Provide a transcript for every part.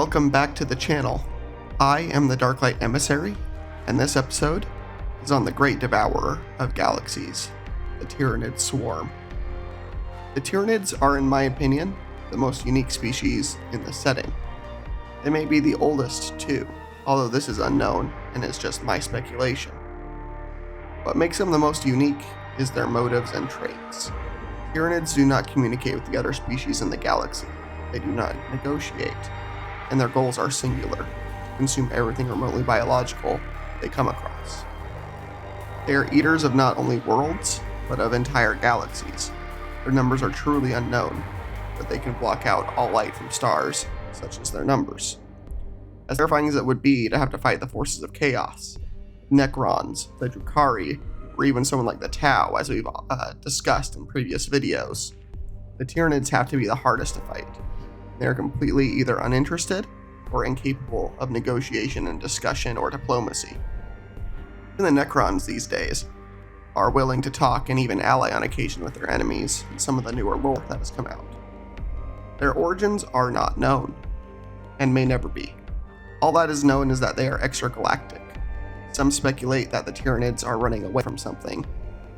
welcome back to the channel. I am the Darklight Emissary, and this episode is on the Great Devourer of Galaxies, the Tyranid Swarm. The Tyranids are, in my opinion, the most unique species in the setting. They may be the oldest too, although this is unknown and is just my speculation. What makes them the most unique is their motives and traits. Tyranids do not communicate with the other species in the galaxy. They do not negotiate, and their goals are singular: to consume everything remotely biological they come across. They are eaters of not only worlds, but of entire galaxies. Their numbers are truly unknown, but they can block out all light from stars, such as their numbers. As terrifying as it would be to have to fight the forces of chaos, Necrons, the Drukhari, or even someone like the Tau, as we've discussed in previous videos, the Tyranids have to be the hardest to fight. They are completely either uninterested or incapable of negotiation and discussion or diplomacy. Even the Necrons these days are willing to talk and even ally on occasion with their enemies in some of the newer lore that has come out. Their origins are not known, and may never be. All that is known is that they are extragalactic. Some speculate that the Tyranids are running away from something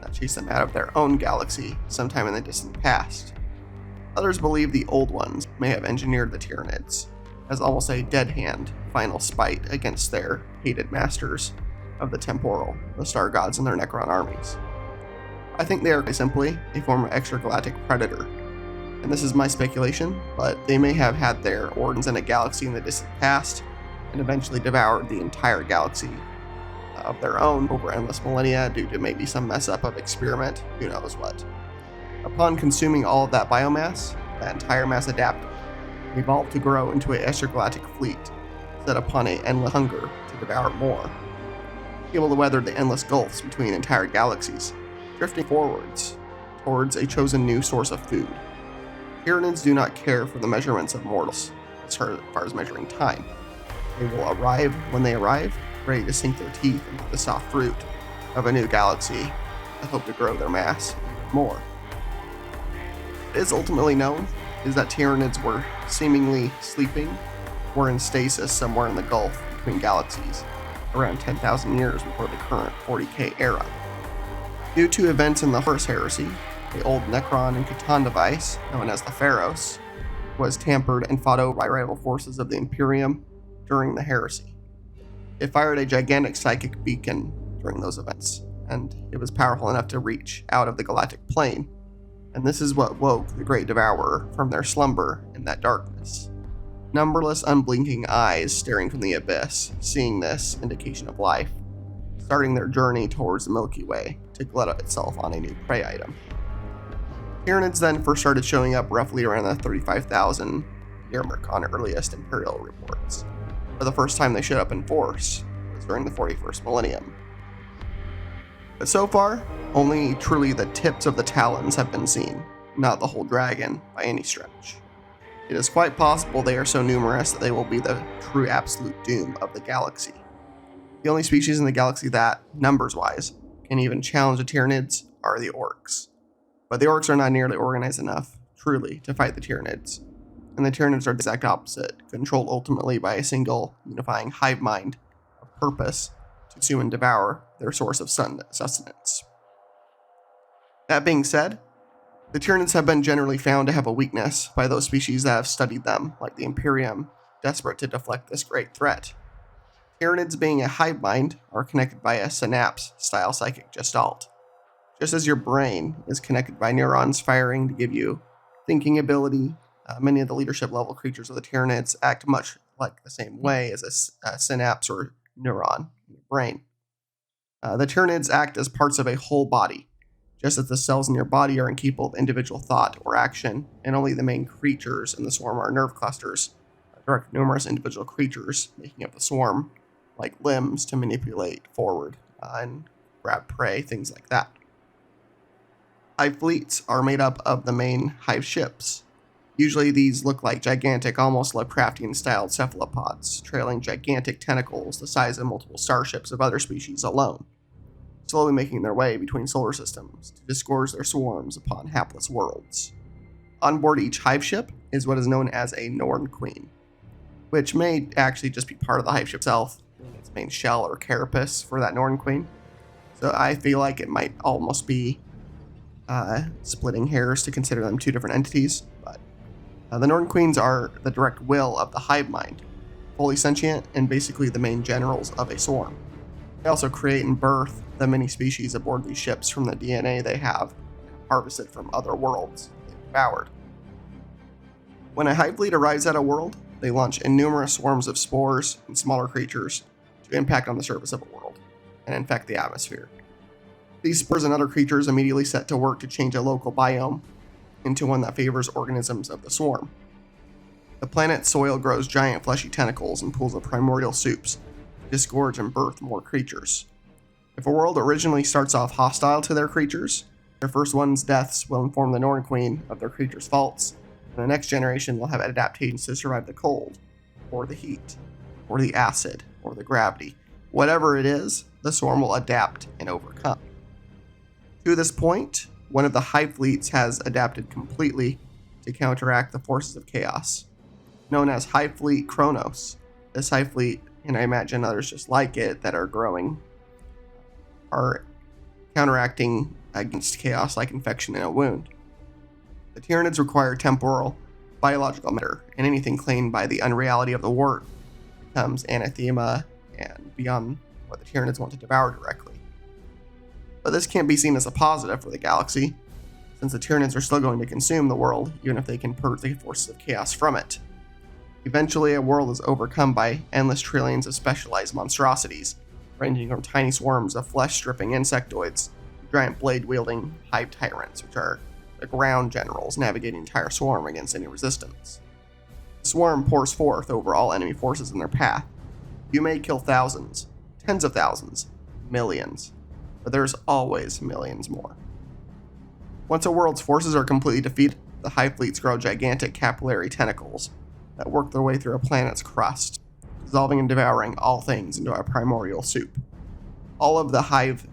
that chased them out of their own galaxy sometime in the distant past. Others believe the Old Ones may have engineered the Tyranids as almost a dead hand final spite against their hated masters of the temporal, the star gods and their Necron armies. I think they are simply a form of extragalactic predator, and this is my speculation, but they may have had their origins in a galaxy in the distant past and eventually devoured the entire galaxy of their own over endless millennia due to maybe some mess up of experiment, who knows what. Upon consuming all of that biomass, that entire mass adapted, evolved to grow into an extragalactic fleet set upon an endless hunger to devour more, able to weather the endless gulfs between entire galaxies, drifting forwards towards a chosen new source of food. Tyranids do not care for the measurements of mortals as far as measuring time. They will arrive when they arrive, ready to sink their teeth into the soft fruit of a new galaxy that hope to grow their mass even more. What is ultimately known is that Tyranids were seemingly sleeping or in stasis somewhere in the gulf between galaxies around 10,000 years before the current 40k era. Due to events in the Horus Heresy, the old Necron and Catan device, known as the Pharos, was tampered and fought over by rival forces of the Imperium during the Heresy. It fired a gigantic psychic beacon during those events, and it was powerful enough to reach out of the galactic plane, and this is what woke the Great Devourer from their slumber in that darkness. Numberless unblinking eyes staring from the abyss, seeing this indication of life, starting their journey towards the Milky Way to glut itself on a new prey item. Tyranids then first started showing up roughly around the 35,000 year mark on earliest Imperial reports. For the first time they showed up in force was during the 41st millennium. But so far, only truly the tips of the talons have been seen, not the whole dragon by any stretch. It is quite possible they are so numerous that they will be the true absolute doom of the galaxy. The only species in the galaxy that, numbers-wise, can even challenge the Tyranids are the orcs. But the orcs are not nearly organized enough, truly, to fight the Tyranids. And the Tyranids are the exact opposite, controlled ultimately by a single, unifying hive mind of purpose to consume and devour their source of sustenance. That being said, the Tyranids have been generally found to have a weakness by those species that have studied them, like the Imperium, desperate to deflect this great threat. Tyranids, being a hive mind, are connected by a synapse-style psychic gestalt. Just as your brain is connected by neurons firing to give you thinking ability, many of the leadership level creatures of the Tyranids act much like the same way as a synapse or neuron in your brain. The Tyranids act as parts of a whole body, just as the cells in your body are incapable of individual thought or action, and only the main creatures in the swarm are nerve clusters, direct numerous individual creatures making up the swarm, like limbs to manipulate forward and grab prey, things like that. Hive fleets are made up of the main hive ships. Usually these look like gigantic, almost Lovecraftian-styled cephalopods, trailing gigantic tentacles the size of multiple starships of other species alone, slowly making their way between solar systems to disgorge their swarms upon hapless worlds. On board each hive ship is what is known as a Norn Queen. which may actually just be part of the hive ship itself, its main shell or carapace for that Norn Queen. So I feel like it might almost be splitting hairs to consider them two different entities. But the Norn Queens are the direct will of the hive mind, fully sentient and basically the main generals of a swarm. They also create and birth the many species aboard these ships from the DNA they have harvested from other worlds they've devoured. When a hive fleet arrives at a world, they launch innumerous swarms of spores and smaller creatures to impact on the surface of a world and infect the atmosphere. These spores and other creatures immediately set to work to change a local biome into one that favors organisms of the swarm. The planet's soil grows giant fleshy tentacles and pools of primordial soups to disgorge and birth more creatures. If a world originally starts off hostile to their creatures, their first one's deaths will inform the Norn Queen of their creatures' faults, and the next generation will have adaptations to survive the cold, or the heat, or the acid, or the gravity. Whatever it is, the swarm will adapt and overcome. To this point, one of the hive fleets has adapted completely to counteract the forces of chaos, known as Hive Fleet Kronos. This hive fleet, and I imagine others just like it that are growing, are counteracting against chaos like infection in a wound. The Tyranids require temporal, biological matter, and anything claimed by the unreality of the word becomes anathema and beyond what the Tyranids want to devour directly. But this can't be seen as a positive for the galaxy, since the Tyranids are still going to consume the world, even if they can purge the forces of chaos from it. Eventually, a world is overcome by endless trillions of specialized monstrosities, ranging from tiny swarms of flesh-stripping insectoids to giant blade-wielding hive tyrants, which are the ground generals navigating the entire swarm against any resistance. The swarm pours forth over all enemy forces in their path. You may kill thousands, tens of thousands, millions, but there's always millions more. Once a world's forces are completely defeated, the hive fleets grow gigantic capillary tentacles that work their way through a planet's crust, dissolving and devouring all things into a primordial soup. All of the hive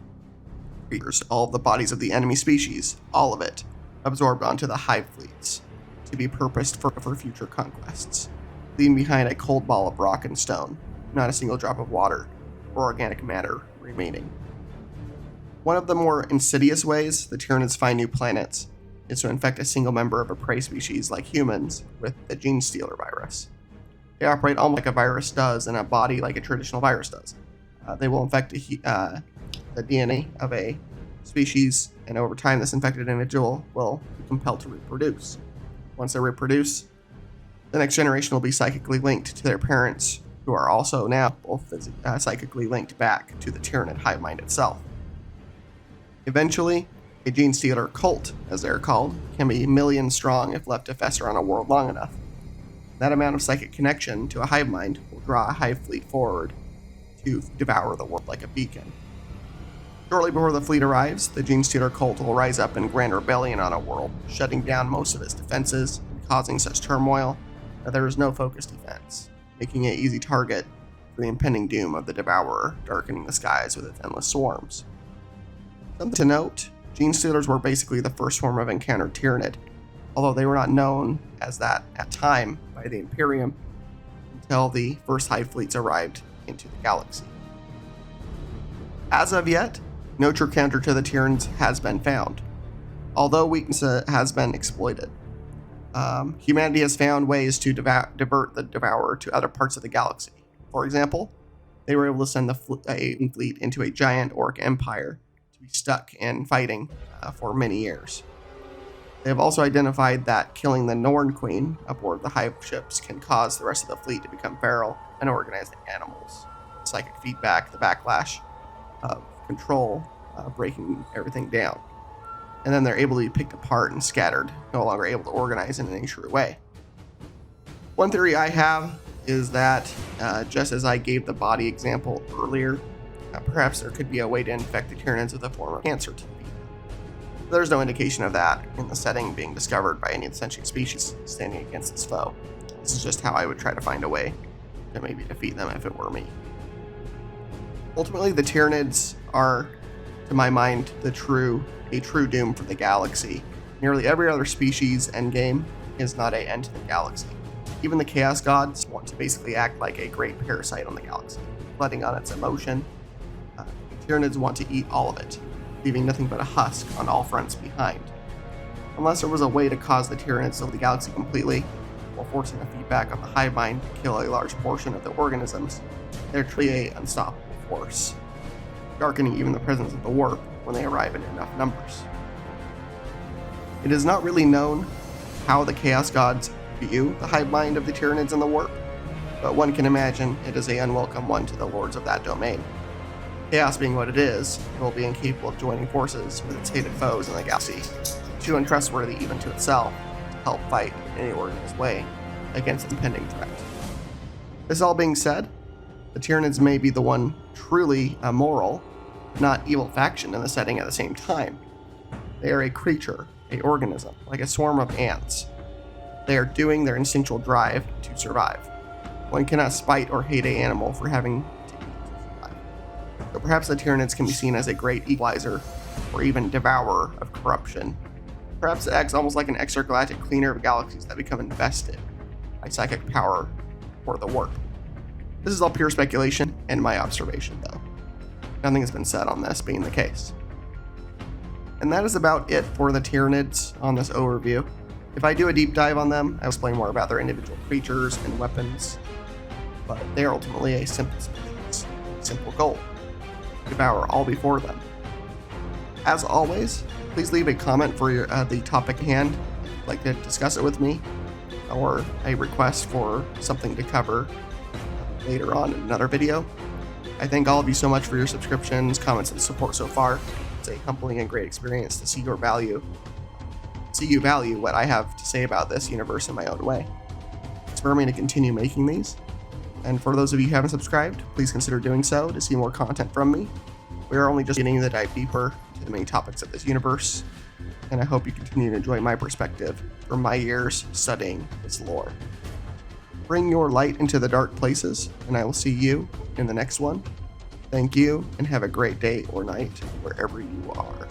creatures, all of the bodies of the enemy species, all of it, absorbed onto the hive fleets to be purposed for future conquests, leaving behind a cold ball of rock and stone, not a single drop of water or organic matter remaining. One of the more insidious ways the Tyranids find new planets is to infect a single member of a prey species like humans with the gene stealer virus. They operate almost like a virus does in a body like a traditional virus does. They will infect the DNA of a species, and over time this infected individual will be compelled to reproduce. Once they reproduce, the next generation will be psychically linked to their parents, who are also now both psychically linked back to the Tyranid hive mind itself. Eventually, a gene stealer cult, as they're called, can be millions strong if left to fester on a world long enough. That amount of psychic connection to a hive mind will draw a hive fleet forward to devour the world like a beacon. Shortly before the fleet arrives, the gene stealer cult will rise up in grand rebellion on a world, shutting down most of its defenses and causing such turmoil that there is no focused defense, making it an easy target for the impending doom of the Devourer, darkening the skies with its endless swarms. Something to note, gene stealers were basically the first form of encountered Tyranid, although they were not known as that at time by the Imperium until the first hive fleets arrived into the galaxy. As of yet, no true counter to the Tyranids has been found, although weakness has been exploited. Humanity has found ways to divert the Devourer to other parts of the galaxy. For example, they were able to send a fleet into a giant orc empire to be stuck in fighting for many years. They have also identified that killing the Norn Queen aboard the hive ships can cause the rest of the fleet to become feral and organized animals. Psychic feedback, the backlash of control, breaking everything down. And then they're able to be picked apart and scattered, no longer able to organize in any true way. One theory I have is that, just as I gave the body example earlier, perhaps there could be a way to infect the Tyranids with a form of cancer to defeat them. There's no indication of that in the setting being discovered by any of the sentient species standing against its foe. This is just how I would try to find a way to maybe defeat them if it were me. Ultimately, the Tyranids are, to my mind, a true doom for the galaxy. Nearly every other species endgame is not an end to the galaxy. Even the Chaos Gods want to basically act like a great parasite on the galaxy, flooding on its emotion. The Tyranids want to eat all of it, leaving nothing but a husk on all fronts behind. Unless there was a way to cause the Tyranids to leave the galaxy completely, while forcing a feedback on the hive mind to kill a large portion of the organisms, they're truly an unstoppable force, darkening even the presence of the warp when they arrive in enough numbers. It is not really known how the Chaos Gods view the hive mind of the Tyranids in the warp, but one can imagine it is an unwelcome one to the lords of that domain. Chaos being what it is, it will be incapable of joining forces with its hated foes in the galaxy, too untrustworthy even to itself to help fight in any organized way against the impending threat. This all being said, the Tyranids may be the one truly moral, not evil faction in the setting at the same time. They are a creature, an organism, like a swarm of ants. They are doing their instinctual drive to survive. One cannot spite or hate an animal for having to eat to survive. So perhaps the Tyranids can be seen as a great equalizer, or even devourer of corruption. Perhaps it acts almost like an extragalactic cleaner of galaxies that become invested by psychic power for the warp. This is all pure speculation and my observation, though. Nothing has been said on this being the case. And that is about it for the Tyranids on this overview. If I do a deep dive on them, I'll explain more about their individual creatures and weapons, but they are ultimately a simple species, a simple goal: devour all before them. As always, please leave a comment for the topic at hand, if you'd like to discuss it with me, or a request for something to cover later on in another video. I thank all of you so much for your subscriptions, comments, and support so far. It's a humbling and great experience to see you value what I have to say about this universe in my own way. Spur me to continue making these. And for those of you who haven't subscribed, please consider doing so to see more content from me. We are only just beginning to dive deeper into the main topics of this universe, and I hope you continue to enjoy my perspective from my years studying this lore. Bring your light into the dark places, and I will see you in the next one. Thank you, and have a great day or night wherever you are.